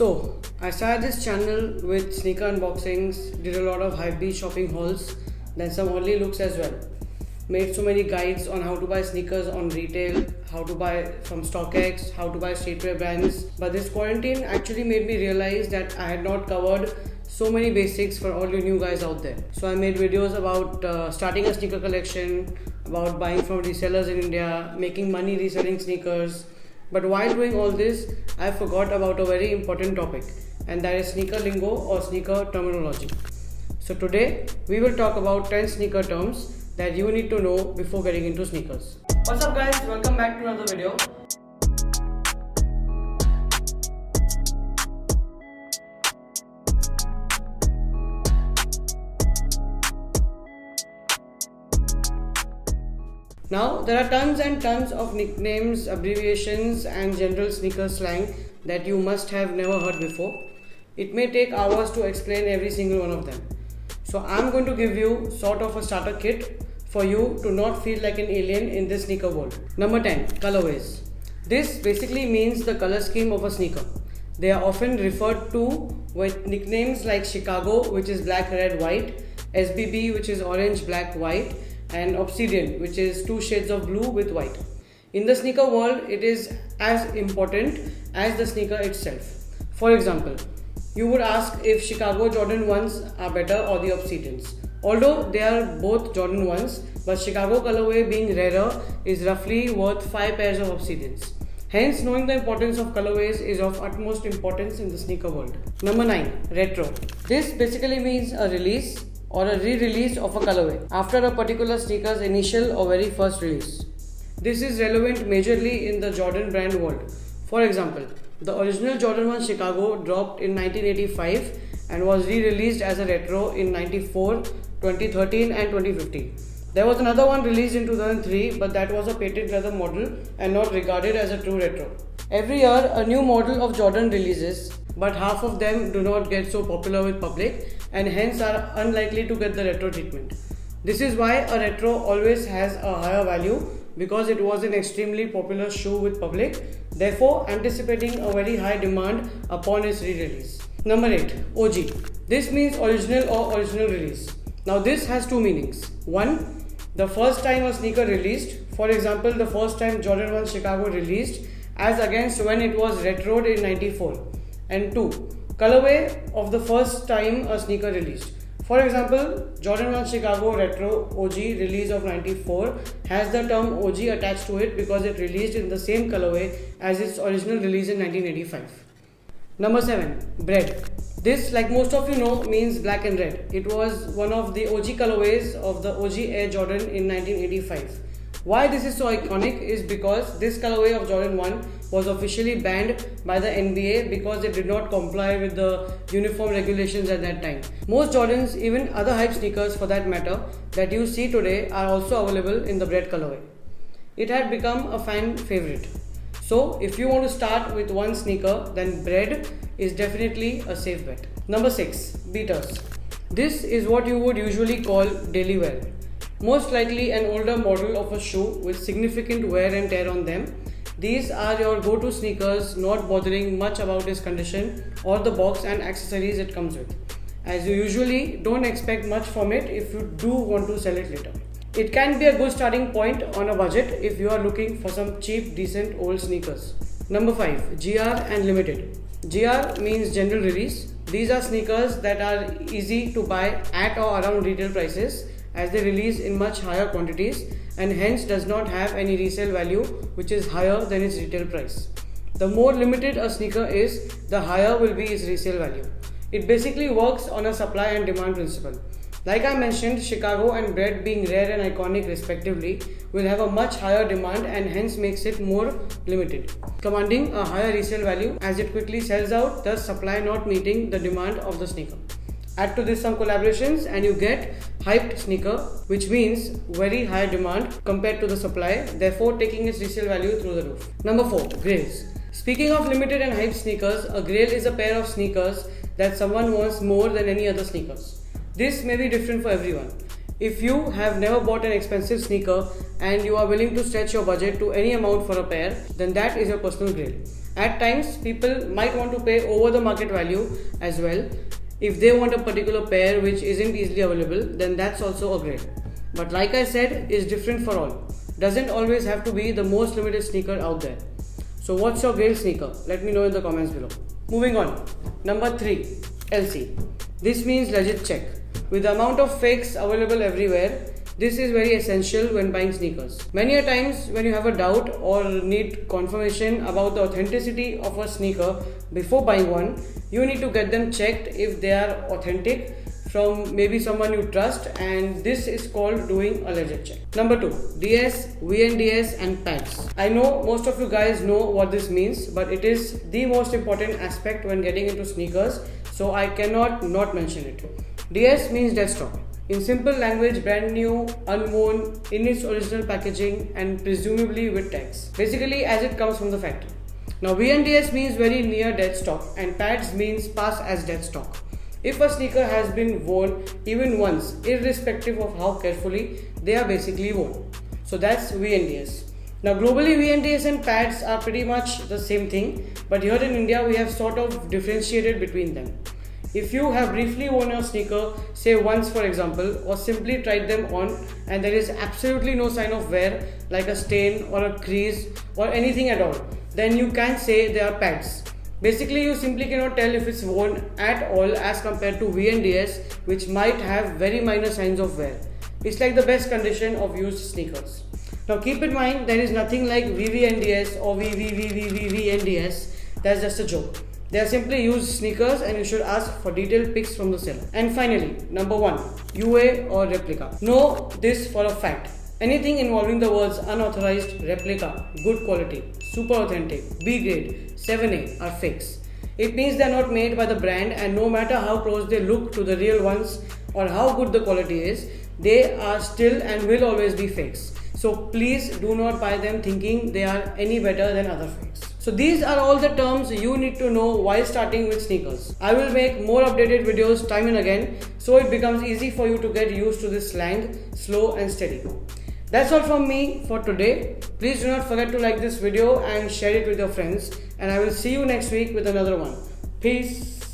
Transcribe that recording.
So, I started this channel with sneaker unboxings, did a lot of hypebeast shopping hauls, then some early looks as well. Made so many guides on how to buy sneakers on retail, how to buy from StockX, how to buy streetwear brands. But this quarantine actually made me realize that I had not covered so many basics for all you new guys out there. So I made videos about starting a sneaker collection, about buying from resellers in India, making money reselling sneakers. But while doing all this, I forgot about a very important topic, and that is sneaker lingo or sneaker terminology. So today, we will talk about 10 sneaker terms that you need to know before getting into sneakers. What's up guys, welcome back to another video. Now, there are tons and tons of nicknames, abbreviations and general sneaker slang that you must have never heard before. It may take hours to explain every single one of them. So I'm going to give you sort of a starter kit for you to not feel like an alien in this sneaker world. Number 10. Colorways. This basically means the color scheme of a sneaker. They are often referred to with nicknames like Chicago, which is black, red, white, SBB, which is orange, black, white, and Obsidian, which is two shades of blue with white. In the sneaker world, it is as important as the sneaker itself. For example, you would ask if Chicago Jordan 1s are better or the Obsidians. Although they are both Jordan 1s, but Chicago colorway being rarer is roughly worth 5 pairs of Obsidians. Hence, knowing the importance of colorways is of utmost importance in the sneaker world. Number 9. Retro. This basically means a release or a re-release of a colorway after a particular sneaker's initial or very first release. This is relevant majorly in the Jordan brand world. For example, the original Jordan 1 Chicago dropped in 1985 and was re-released as a retro in 94, 2013 and 2015. There was another one released in 2003, but that was a patent leather model and not regarded as a true retro. Every year, a new model of Jordan releases, but half of them do not get so popular with public and hence are unlikely to get the retro treatment. This is why a retro always has a higher value, because it was an extremely popular shoe with public, therefore anticipating a very high demand upon its re-release. Number 8. OG. This means original or original release. Now this has two meanings. One, the first time a sneaker released, for example the first time Jordan 1 Chicago released, as against when it was retroed in 94. And 2, colorway of the first time a sneaker released. For example, Jordan 1 Chicago Retro OG release of 94 has the term OG attached to it because it released in the same colorway as its original release in 1985. Number 7. Bred. This, like most of you know, means black and red. It was one of the OG colorways of the OG Air Jordan in 1985. Why this is so iconic is because this colorway of Jordan 1 was officially banned by the NBA because it did not comply with the uniform regulations at that time. Most Jordans, even other hype sneakers for that matter, that you see today are also available in the Bred colorway. It had become a fan favorite. So if you want to start with one sneaker, then Bred is definitely a safe bet. Number 6. Beaters. This is what you would usually call daily wear. Most likely an older model of a shoe with significant wear and tear on them. These are your go-to sneakers, not bothering much about its condition or the box and accessories it comes with, as you usually don't expect much from it if you do want to sell it later. It can be a good starting point on a budget if you are looking for some cheap, decent old sneakers. Number 5. GR and Limited. GR means general release. These are sneakers that are easy to buy at or around retail prices, as they release in much higher quantities and hence does not have any resale value which is higher than its retail price. The more limited a sneaker is, the higher will be its resale value. It basically works on a supply and demand principle. Like I mentioned, Chicago and Bred being rare and iconic respectively will have a much higher demand and hence makes it more limited, commanding a higher resale value as it quickly sells out, thus supply not meeting the demand of the sneaker. Add to this some collaborations and you get hyped sneaker, which means very high demand compared to the supply, therefore taking its resale value through the roof. Number 4. Grails. Speaking of limited and hyped sneakers, a grail is a pair of sneakers that someone wants more than any other sneakers. This may be different for everyone. If you have never bought an expensive sneaker and you are willing to stretch your budget to any amount for a pair, then that is your personal grade. At times, people might want to pay over the market value as well. If they want a particular pair which isn't easily available, then that's also a grade. But like I said, it's different for all. Doesn't always have to be the most limited sneaker out there. So what's your grade sneaker? Let me know in the comments below. Moving on. Number 3. LC. This means legit check. With the amount of fakes available everywhere, this is very essential when buying sneakers. Many a times when you have a doubt or need confirmation about the authenticity of a sneaker before buying one, you need to get them checked if they are authentic from maybe someone you trust, and this is called doing a legit check. Number 2. DS, VNDS and pads. I know most of you guys know what this means, but it is the most important aspect when getting into sneakers, so I cannot not mention it. DS means dead stock. In simple language, brand new, unworn, in its original packaging and presumably with tags. Basically as it comes from the factory. Now VNDS means very near dead stock and pads means pass as dead stock. If a sneaker has been worn even once, irrespective of how carefully, they are basically worn. So that's VNDS. Now globally, VNDS and pads are pretty much the same thing, but here in India we have sort of differentiated between them. If you have briefly worn your sneaker, say once for example, or simply tried them on and there is absolutely no sign of wear like a stain or a crease or anything at all, then you can say they are pads. Basically, you simply cannot tell if it's worn at all as compared to VNDS, which might have very minor signs of wear. It's like the best condition of used sneakers. Now keep in mind, there is nothing like VVNDS or VVVVVNDS. That's just a joke. They are simply used sneakers and you should ask for detailed pics from the seller. And finally, number 1, UA or replica. Know this for a fact. Anything involving the words unauthorized, replica, good quality, super authentic, B grade, 7A are fakes. It means they are not made by the brand, and no matter how close they look to the real ones or how good the quality is, they are still and will always be fakes. So please do not buy them thinking they are any better than other fakes. So these are all the terms you need to know while starting with sneakers. I will make more updated videos time and again so it becomes easy for you to get used to this slang, slow and steady. That's all from me for today. Please do not forget to like this video and share it with your friends, and I will see you next week with another one. Peace.